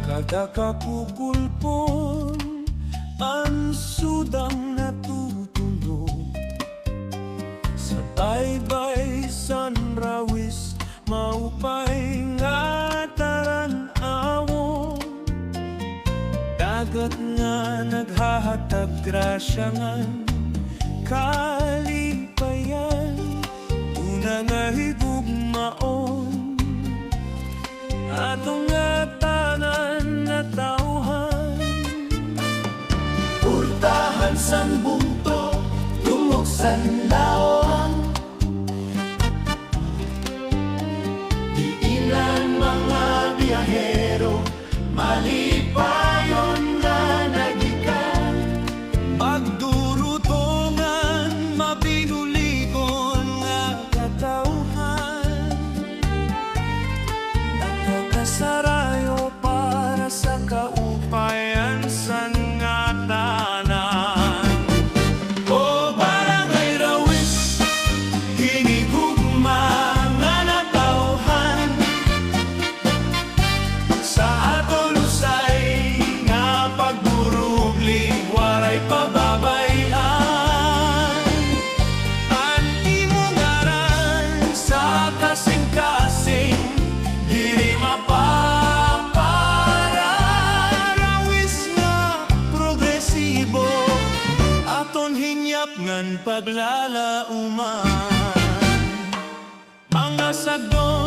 Kada kakukulpon ang sudang natutunog sa taybay sanrawis maupay nga taran-awon. Dagat nga naghahatag grasya ngan kalipayan, una nga higugmaon atong nga tanan na tauhan. Purtahan sang bungto, tumok san laon, di ilan mga biyahero malipayon nga nagikan. Pagdurutongan, mabinulikon nga katauhan, nakakasarayo para sa kaupayan sa nga tanan. O barangay rawis, hinigugma nga natauhan sa ato lusay nga pagburugli, waray pababayan. Anti mo ngaran sa kasing-kasing, diri mapapara. Rawis nga progresibo, aton hinyap ngan paglalauman. Mga sagdon